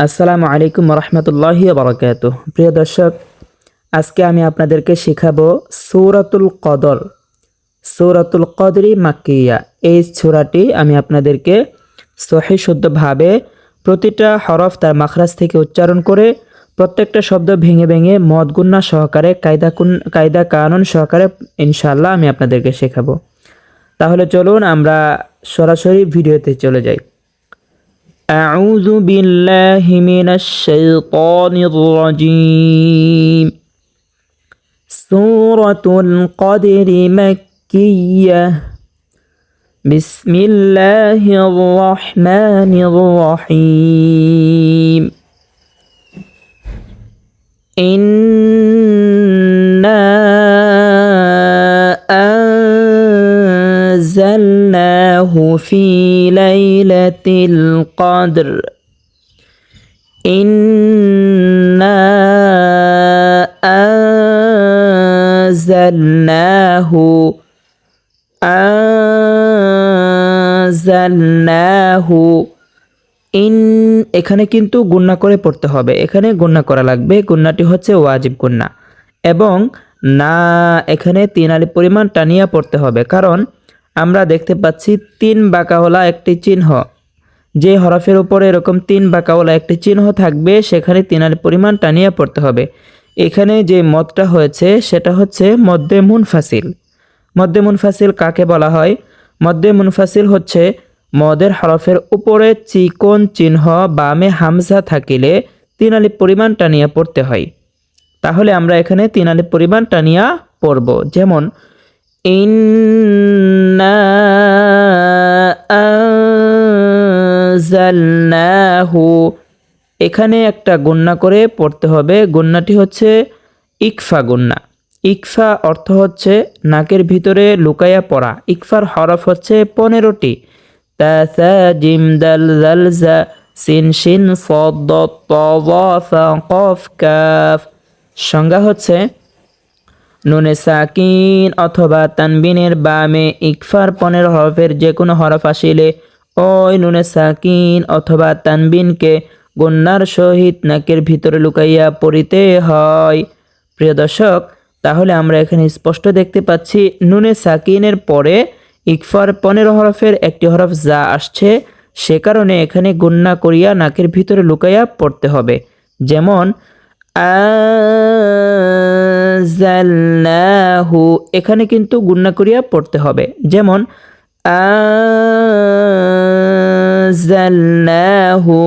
আসসালামু আলাইকুম রহমতুল্লাহি বারাকাতুহ। প্রিয় দর্শক, আজকে আমি আপনাদেরকে শেখাবো সূরাতুল কদর। সূরাতুল কদরি মাক্কিয়া। এই সূরাটি আমি আপনাদেরকে সহিহ শুদ্ধভাবে প্রতিটা হরফ তার মাখরাজ থেকে উচ্চারণ করে প্রত্যেকটা শব্দ ভেঙে ভেঙে মদ গুন্না সহকারে কায়দা কানুন সহকারে ইনশাআল্লাহ আমি আপনাদেরকে শেখাবো। তাহলে চলুন আমরা সরাসরি ভিডিওতে চলে যাই। أعوذ بالله من الشيطان الرجيم. سورة القدر مكية. بسم الله الرحمن الرحيم. إنا أنزلناه في ليلة القدر. إنا أنزلناه এখানে কিন্তু গুণনা করে পড়তে হবে। এখানে গুণনা করা লাগবে। গুণনাটি হচ্ছে ওয়াজিব গুণনা এবং না এখানে 3 আলিফ পরিমাণ টানিয়া পড়তে হবে, কারণ আমরা দেখতে পাচ্ছি 3 বাঁকাওয়ালা একটি চিহ্ন। যে হরফের উপরে এরকম 3 বাঁকাওয়ালা একটি চিহ্ন থাকবে সেখানে 3 আলিফ পরিমাণ টানিয়া পড়তে হবে। এখানে যে মদটা হয়েছে সেটা হচ্ছে মদ্দে মুনফাসিল। মদ্দে মুনফাসিল কাকে বলা হয়? মদ্দে মুনফাসিল হচ্ছে মদের হরফের উপরে চিকন চিহ্ন বামে হামজা থাকিলে 3 আলিফ পরিমাণ টানিয়া পড়তে হয়। তাহলে আমরা এখানে 3 আলিফ পরিমাণ টানিয়া পড়ব। যেমন ইন্না আনজালনাহু, এখানে একটা গুণনা করে পড়তে হবে। গুণনাটি হচ্ছে ইকফা গুণনা। ইকফা অর্থ হচ্ছে নাকের ভিতরে লুকাইয়া পড়া। ইকফার হরফ হচ্ছে 15টি। তা সা জিম দাল জাল জা সিন শিন সদ দত ত যা ফা কফ কাফ। সংজ্ঞা হচ্ছে নুনে সাকিন অথবা তানবিনের বামে ইকফার 15 হরফের যে কোনো হরফ আসিলে ওই নুনে সাকিন অথবা তানবিনকে গুন্নার সহিত নাকের ভিতরে লুকাইয়া পড়িতে হয়। প্রিয় দর্শক, তাহলে আমরা এখানে স্পষ্ট দেখতে পাচ্ছি নুনে সাকিনের পরে ইকফার 15 হরফের একটি হরফ যা আসছে, সে কারণে এখানে গুন্না করিয়া নাকের ভিতরে লুকাইয়া পড়তে হবে। যেমন আনজালনাহু, এখানে কিন্তু গুণনা করিয়া পড়তে হবে। যেমন আনজালনাহু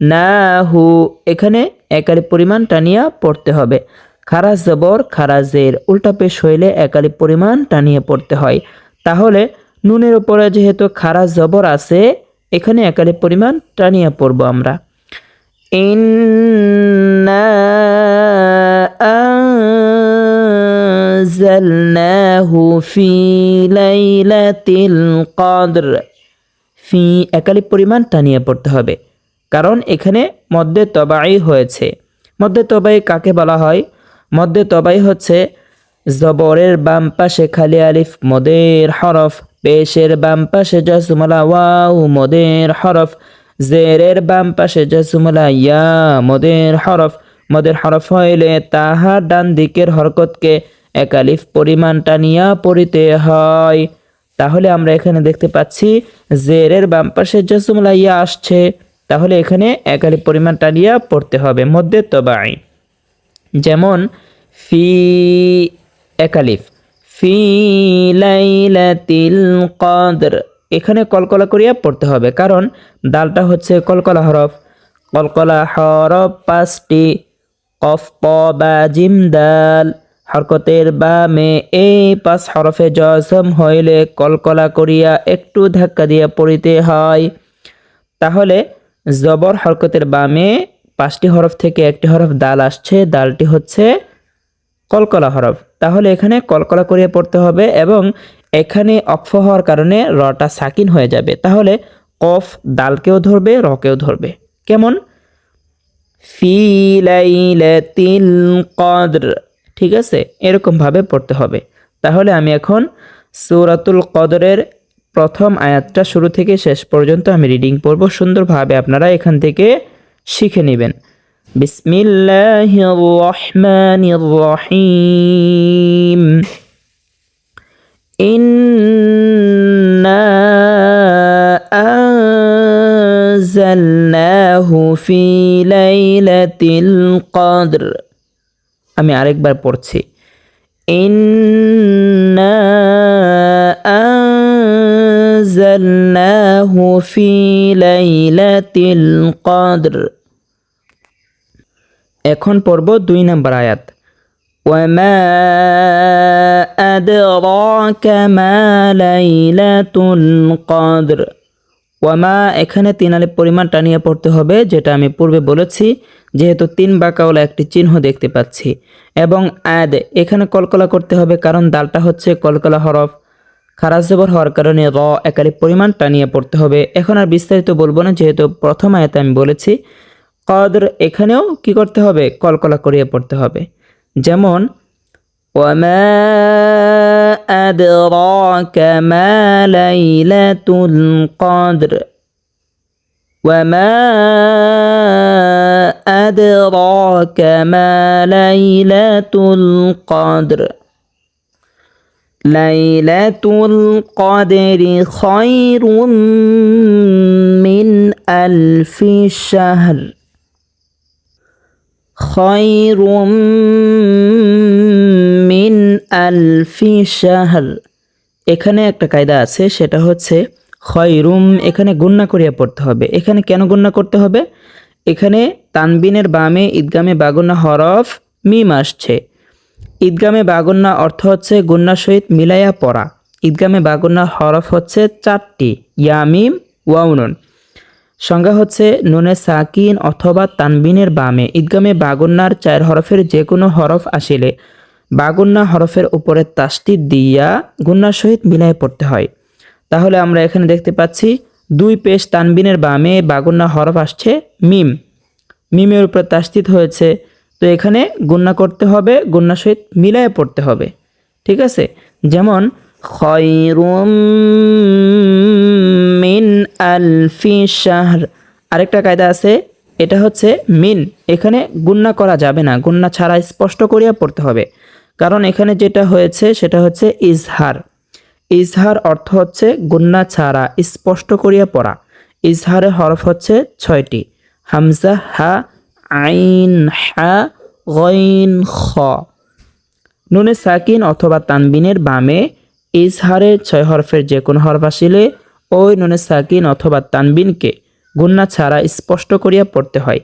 নাহু, এখানে 1 আলিফ পরিমাণ টানিয়া পড়তে হবে। খারা জবর খারা জের উল্টা পেশ হইলে 1 আলিফ পরিমাণ টানিয়ে পড়তে হয়। তাহলে নুনের উপরে যেহেতু খারা জবর আছে, এখানে 1 আলিফ পরিমাণ টানিয়ে পড়ব আমরা। ইন্না আনজালনাহু ফি লাইলাতিল কদর। ফি 1 আলিফ পরিমাণ টানিয়ে পড়তে হবে, কারণ এখানে মদ্দে তবাই হয়েছে। মদ্দে তবাই কাকে বলা হয়? মদ্দে তবাই হচ্ছে জবরের বাম পাশে খালি আলিফ মদের হরফ, পেশের বাম পাশে জাজমুলা ওয়াও মদের হরফ, জেরের বাম পাশে জাজমুলা ইয়া মদের হরফ। মদের হরফ হইলে তাহার ডান দিকের হরকতকে 1 আলিফ পরিমাণ টানিয়া পড়িতে হয়। তাহলে আমরা এখানে দেখতে পাচ্ছি জেরের বাম পাশে জাজমুলা ইয়া আসছে, তাহলে এখানে 1 আলিফ পরিমাণ টানিয়া পড়তে হবে মদ্দে তবাই। যেমন ফি 1 আলিফ, ফি লাইলাতিল কদর, এখানে কলকলা করিয়া পড়তে হবে, কারণ দালটা হচ্ছে কলকলা হরফ। কলকলা হরফ 5টি। কফ ক বা জিম দাল। হরকতের বামে এই 5 হরফে জজম হইলে কলকলা করিয়া একটু ধাক্কা দিয়া পড়িতে হয়। তাহলে জবর হরকতের বামে 5টি হরফ থেকে একটি হরফ দাল আসছে, দালটি হচ্ছে কলকলা হরফ। তাহলে এখানে কলকলা করিয়ে পড়তে হবে এবং এখানে অক্ফ হওয়ার কারণে রটা সাকিন হয়ে যাবে। তাহলে কফ দালকেও ধরবে, রকেও ধরবে। কেমন? ফি লাইলাতিল কদর, ঠিক আছে? এরকম ভাবে পড়তে হবে। তাহলে আমি এখন সূরাতুল কদরের প্রথম আয়াতটা শুরু থেকে শেষ পর্যন্ত আমি রিডিং পড়ব। সুন্দরভাবে আপনারা এখান থেকে শিখে নেবেন। বিসমিল্লাহির রহমানির রহিম। ইন্না আনজালনাহু ফি লাইলাতিল কদর। আমি আরেকবার পড়ছি। ইন্না আনজালনাহু ফি লাইলাতিল কদর। এখন পড়ব 2 নম্বর আয়াত। ওয়ামা আদরাকা মা লাইলাতুল কদর। ওয়ামা এখানে 3 আলিফ পরিমাণ টানিয়ে পড়তে হবে, যেটা আমি পূর্বে বলেছি, যেহেতু 3 বাঁকাওয়ালা একটি চিহ্ন দেখতে পাচ্ছি। এবং আদ এখানে কলকলা করতে হবে, কারণ দালটা হচ্ছে কলকলা হরফ। খারাজ জবর হওয়ার কারণে র 1 আলিফ পরিমাণ টানিয়ে পড়তে হবে। এখন আর বিস্তারিত বলবো না, যেহেতু প্রথম আয়াতে আমি বলেছি। কদর এখানেও কি করতে হবে? কলকলা করিয়ে পড়তে হবে। যেমন ওয়ামা আদরাকা মা লাইলাতুল কদর। ওয়ামা আদরাকা মা লাইলাতুল কদর। লাইলাতুল কদরি খায়রুম মিন আলফি শাহর। খায়রুম মিন আলফি শাহর। এখানে একটা কায়দা আছে, সেটা হচ্ছে খয়রুম এখানে গুণনা করিয়া পড়তে হবে। এখানে কেন গুণনা করতে হবে? এখানে তানবিনের বামে ঈদগামে বাগুন্না হরফ মিম আসছে। ঈদগামে বাগুন্না অর্থ হচ্ছে গুন্নার সহিত মিলাইয়া পড়া। ঈদগামে বাগুন্না হরফ হচ্ছে 4টি, ইয়া মিম ওয়াও নুন। সংজ্ঞা হচ্ছে নুনে সাকিন অথবা তানবিনের বামে ঈদগামে বাগুন্নার 4 হরফের যে কোনো হরফ আসিলে বাগুন্না হরফের উপরে তাসদিদ দিয়া গুন্নার সহিত মিলাই পড়তে হয়। তাহলে আমরা এখানে দেখতে পাচ্ছি 2 পেশ তানবিনের বামে বাগুন্না হরফ আসছে মিম, মিমের উপরে তাসদিদ হয়েছে। তো এখানে গুন্না করতে হবে, গুন্নার সহিত মিলাই পড়তে হবে। ঠিক আছে? যেমন খায়রুম মিন আলফি শাহর। আরেকটা কায়দা আছে, এটা হচ্ছে মিন। এখানে গুন্না করা যাবে না, গুন্না ছাড়া স্পষ্ট করিয়া পড়তে হবে। কারণ এখানে যেটা হয়েছে সেটা হচ্ছে ইজহার। ইজহার অর্থ হচ্ছে গুন্না ছাড়া স্পষ্ট করিয়া পড়া। ইজহারের হরফ হচ্ছে 6টি, হামজা, হা, আইন, হা, গইন, খ। নুনে সাকিন অথবা তানবিনের বামে ইজহারের 6 হরফের যে কোনো হরফ আসিলে ওই নুনে সাকিন অথবা তানবিনকে গুন্না ছাড়া স্পষ্ট করিয়া পড়তে হয়।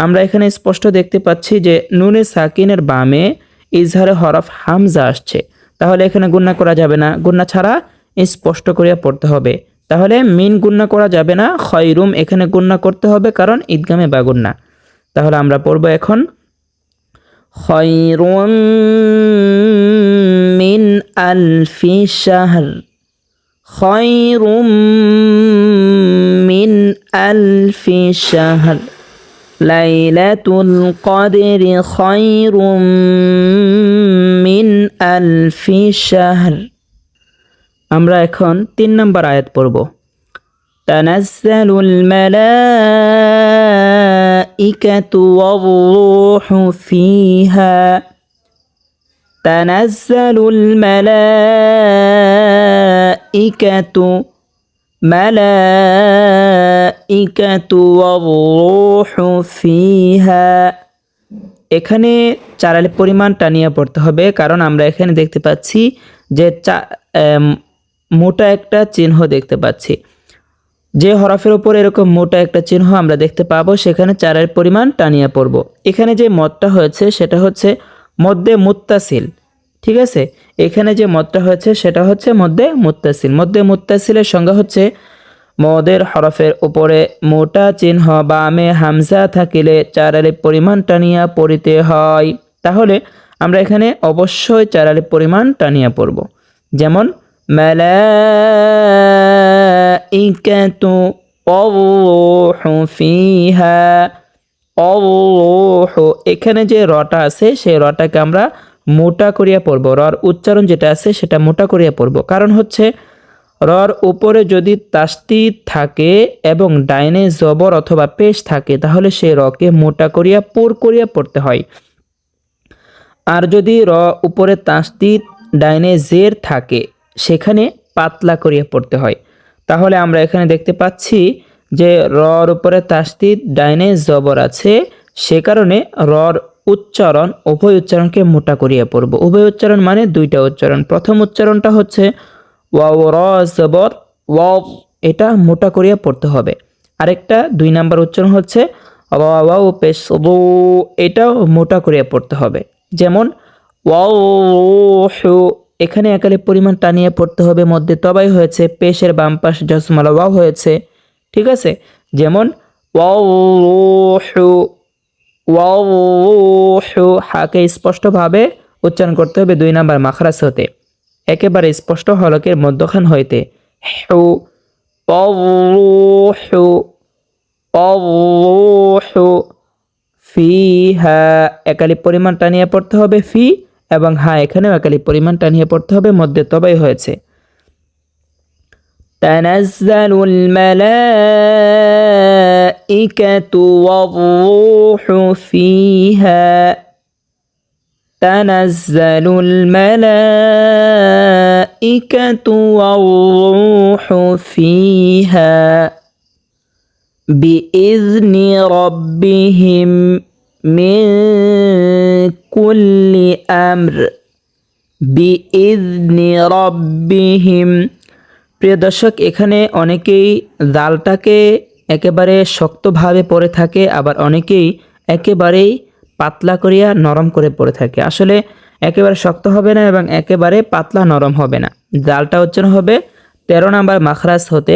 আমরা এখানে স্পষ্ট দেখতে পাচ্ছি যে নুনে সাকিনের বামে ইজহারের হরফ হামজা আসছে। তাহলে এখানে গুন্না করা যাবে না, গুন্না ছাড়া স্পষ্ট করিয়া পড়তে হবে। তাহলে মিন গুন্না করা যাবে না, খয়রুম এখানে গুন্না করতে হবে, কারণ ঈদগামে বাগুন্না। তাহলে আমরা পড়ব এখন খায়রুম মিন আলফি শাহর। খায়রুম মিন আলফি শাহর। লাইলাতুল কদরি খায়রুম মিন আলফি শাহর। আমরা এখন 3 নম্বর আয়াত পড়ব। তানাজ্জালুল মালাইকাতু ওয়ার-রূহু ফিহা। তানাজ্জালুল মালাইকাতু ওয়ার-রূহু ফিহা। এখানে 4 আলিফ পরিমাণ টানিয়ে পড়তে হবে, কারণ আমরা এখানে দেখতে পাচ্ছি যে মোটা একটা চিহ্ন দেখতে পাচ্ছি। যে হরফের উপর এরকম মোটা একটা চিহ্ন আমরা দেখতে পাবো, সেখানে 4 আলিফ পরিমাণ টানিয়ে পড়ব। এখানে যে মদটা হয়েছে সেটা হচ্ছে মদ্দে মুত্তাসিল। ঠিক আছে? এখানে যে মদটা হয়েছে সেটা হচ্ছে মদ্দে মুত্তাসিল। মদ্দে মুত্তাসিলের সংজ্ঞা হচ্ছে মদের হরফের উপরে মোটা চিহ্ন বামে হামজা থাকিলে 4 আলিফ পরিমাণ টানিয়া পড়িতে হয়। তাহলে আমরা এখানে অবশ্যই 4 আলিফ পরিমাণ টানিয়া পড়ব। যেমন মালাইকাতু ওয়ার-রূহু ফিহা। ওয়ার-রূহু এখানে যে রটা আছে সেই রটাকে আমরা মোটা করিয়া পড়ব। রর উচ্চারণ যেটা আছে সেটা মোটা করিয়া পড়ব। কারণ হচ্ছে রর উপরে যদি তাসদিদ থাকে এবং ডাইনে জবর অথবা পেশ থাকে তাহলে সেই রকে মোটা করিয়া পুর করিয়া পড়তে হয়। আর যদি উপরে তাসদিদ ডাইনে জের থাকে সেখানে পাতলা করিয়া পড়তে হয়। তাহলে আমরা এখানে দেখতে পাচ্ছি যে রর উপরে তাসদিদ ডাইনে জবর আছে, সে কারণে রর উচ্চারণ উভয় উচ্চারণকে মোটা করিয়া পড়ব। উভয় উচ্চারণ মানে দুইটা উচ্চারণ। প্রথম উচ্চারণটা হচ্ছে ওয়াও র জবর ওয়াও, এটা মোটা করিয়া পড়তে হবে। আরেকটা 2 নাম্বার উচ্চারণ হচ্ছে ওয়াও পেশ রু, এটাও মোটা করিয়া পড়তে হবে। যেমন ওয়াও হু, এখানে একালিপ পরিমাণ টানিয়ে পড়তে হবে, মধ্যে তবাই হয়েছে, পেশের বাম পাশ জসমালা ওয়াও হয়েছে, ঠিক আছে। যেমন ওয়াও হু, ওয়াও হু, হাকে স্পষ্টভাবে উচ্চারণ করতে হবে 2 নাম্বার মাখরাজ হতে, একেবারে স্পষ্ট হলকের মধ্যখান হইতে। হু হু হু, ফিহা একালিপ পরিমাণ টানিয়ে পড়তে হবে ফি, এবং হা এখানেও একালিপ পরিমাণ টানিয়ে পড়তে হবে, মধ্যে তবাই হয়েছে। তানাজ্জালুল মালাইকাতু ওয়ার-রূহু ফিহা, তানাজ্জালুল মালাইকাতু ওয়ার-রূহু ফিহা বিইذনি রাব্বিহিম মিন কুল্লি আমর, বিইذনি রাব্বিহিম। প্রিয় দর্শক, এখানে অনেকেই দালটাকে একেবারে শক্তভাবে পড়ে থাকে, আবার অনেকেই একেবারেই পাতলা করিয়া নরম করে পড়ে থাকে। আসলে একেবারে শক্ত হবে না এবং একেবারে পাতলা নরম হবে না। দালটা উচ্চারণ হবে 13 নাম্বার মাখরাজ হতে,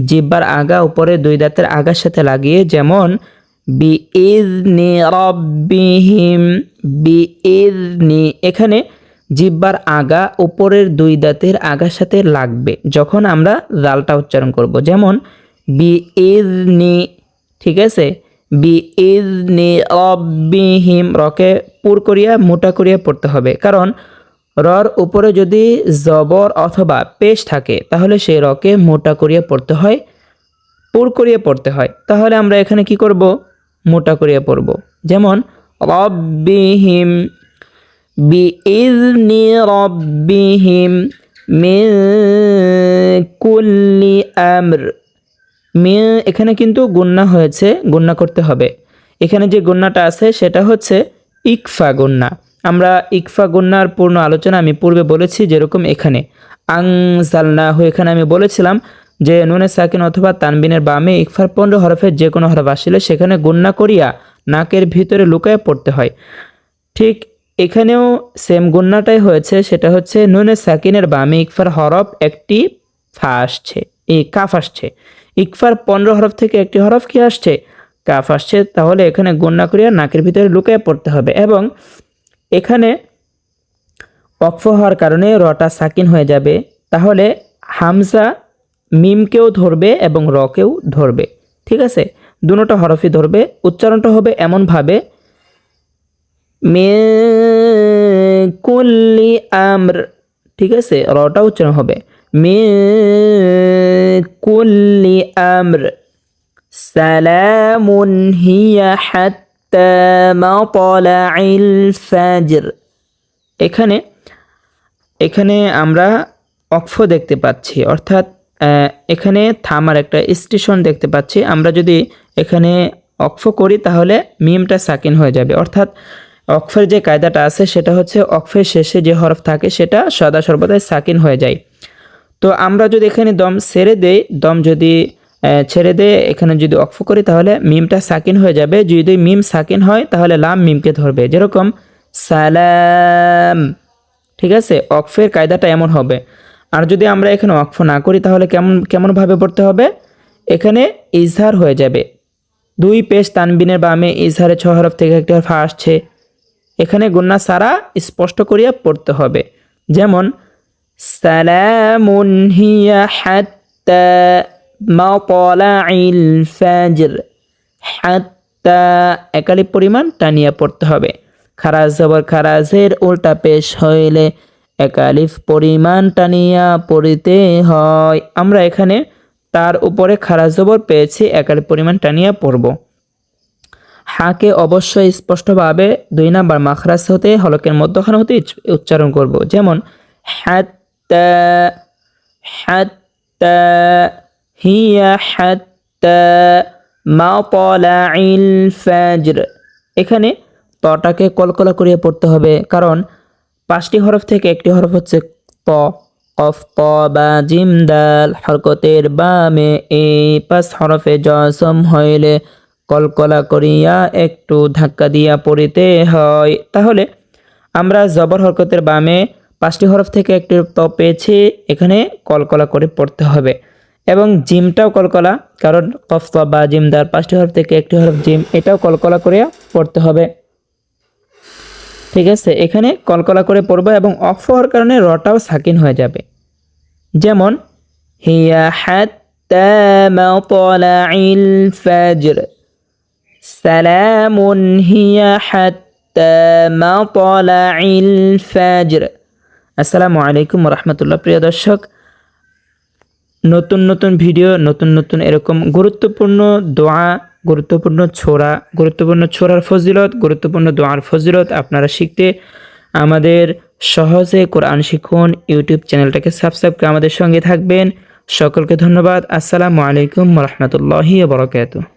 জিহ্বার আগা উপরে 2 দাঁতের আগার সাথে লাগিয়ে, যেমন বিইذনি রাব্বিহিম, বিইذনি, এখানে জিহ্বার আগা উপরের 2 দাঁতের আগার সাথে লাগবে যখন আমরা জালটা উচ্চারণ করব। যেমন বিইذনি, ঠিক আছে, বিইذনি রাব্বিহিম, রকে পুর করিয়া মোটা করিয়া পড়তে হবে, কারণ রর উপরে যদি জবর অথবা পেশ থাকে তাহলে সেই রকে মোটা করিয়া পড়তে হয়, পুর করিয়া পড়তে হয়। তাহলে আমরা এখানে কি করব? মোটা করিয়া পড়ব। যেমন রাব্বিহিম, বিইذনি রাব্বিহিম মিন কুল্লি আমর, এখানে কিন্তু গুন্না হয়েছে, গুন্না করতে হবে। এখানে যে গুন্নাটা আছে সেটা হচ্ছে ইকফা গুন্না। আমরা ইকফা গুন্নার পূর্ণ আলোচনা আমি পূর্বে বলেছি, যেরকম এখানে আনজালনাহু, এখানে আমি বলেছিলাম যে নুনে সাকিন অথবা তানবিনের বামে ইকফার 15 হরফের যে কোনো হরফ আসলে সেখানে গুন্না করিয়া নাকের ভিতরে লুকায় পড়তে হয়। ঠিক এখানেও সেম গুন্নাটাই হয়েছে, সেটা হচ্ছে নুনে সাকিনের বামে ইকফার হরফ একটি ফা আসছে, এই কাফ আসছে। ইকফার 15 হরফ থেকে একটি হরফ কি আসছে? কাফ আসছে। তাহলে এখানে গুন্না করিয়া নাকের ভিতরে লুকায় পড়তে হবে, এবং এখানে ওয়াকফ হওয়ার কারণে রটা সাকিন হয়ে যাবে। তাহলে হামজা মিমকেও ধরবে এবং রকেও ধরবে, ঠিক আছে, দুটোটা হরফই ধরবে। উচ্চারণটা হবে এমনভাবে মিন কুল্লি আমর, ঠিক আছে, রটা উচ্চারণ হবে মিন কুল্লি আমর সালামুন হিয়া হাত্তা মাতলাইল ফাজর। এখানে আমরা অক্ফ দেখতে পাচ্ছি, অর্থাৎ এখানে থামার একটা স্টেশন দেখতে পাচ্ছি। আমরা যদি এখানে অক্ফ করি তাহলে মিমটা সাকিন হয়ে যাবে, অর্থাৎ অক্ফের যে কায়দাটা আছে সেটা হচ্ছে অক্ফের শেষে যে হরফ থাকে সেটা সদা সর্বদাই সাকিন হয়ে যায়। তো আমরা যদি এখানে দম ছেড়ে দেই, দম যদি ছেড়ে দিয়ে এখানে যদি অক্ফ করি তাহলে মিমটা সাকিন হয়ে যাবে। যদি মিম সাকিন হয় তাহলে লাম মিমকে ধরবে, যেরকম সালাম, ঠিক আছে। অক্ফের কায়দাটা এমন হবে। আর যদি আমরা এখানে অক্ফ না করি তাহলে কেমনভাবে পড়তে হবে? এখানে ইজহার হয়ে যাবে। 2 পেশ তানবিনের বামে ইজহারে 6 হরফ থেকে একটি হরফ আসছে, এখানে গুন্না সারা স্পষ্ট করিয়া পড়তে হবে। যেমন সালামুন হিয়া হাত্তা মাতলাইল ফাজর, হাত্তা একালিপ পরিমাণ টানিয়া পড়তে হবে। খারাজ জবর খারাজের উল্টা পেশ হইলে একালিফ পরিমাণ টানিয়া পড়িতে হয়। আমরা এখানে তার উপরে খাড়া জবর পেয়েছি, একালিফ পরিমাণ টানিয়া পড়ব। হাকে অবশ্যই স্পষ্টভাবে 2 নাম্বার মাখরাজ হতে হলকের মধ্যখানে হতে উচ্চারণ করব। যেমন হাত্তা, হাত্তা, হিয়া হাত্তা মাতলাইল ফাজর। এখানে তটাকে কলকলা করিয়ে পড়তে হবে, কারণ 5টি হরফ থেকে একটি হরফ হচ্ছে ত। কফ, ত, বা, জিম, দাল হরকতের বামে এই 5 হরফে জজম হইলে কলকলা করিয়া একটু ধাক্কা দিয়া পড়িতে হয়। তাহলে আমরা জবর হরকতের বামে 5টি হরফ থেকে একটি ত পেয়েছি, এখানে কলকলা করে পড়তে হবে। এবং জিমটাও কলকলা, কারণ কফ, ত, বা, জিম, দাল 5টি হরফ থেকে একটি হরফ জিম, এটাও কলকলা করে পড়তে হবে। ঠিক আছে, এখানে কলকলা করে পড়বো এবং অফ হওয়ার কারণে রটাও সাকিন হয়ে যাবে। যেমন হিয়া হাত্তা মাতলাইল ফাজর, সালামুন হিয়া হাত্তা মাতলাইল ফাজর। আসসালামু আলাইকুম ওয়া রাহমাতুল্লাহ। প্রিয় দর্শক, নতুন নতুন ভিডিও, নতুন নতুন এরকম গুরুত্বপূর্ণ দোয়া, গুরুত্বপূর্ণ ছোরার ফজিলত, গুরুত্বপূর্ণ দোয়ার ফজিলত আপনারা শিখতে আমাদের সহজে কোরআন শিখুন ইউটিউব চ্যানেলটাকে সাবস্ক্রাইব করে আমাদের সঙ্গে থাকবেন। সকলকে ধন্যবাদ। আসসালামু আলাইকুম ওয়া রাহমাতুল্লাহি ওয়া বারাকাতুহু।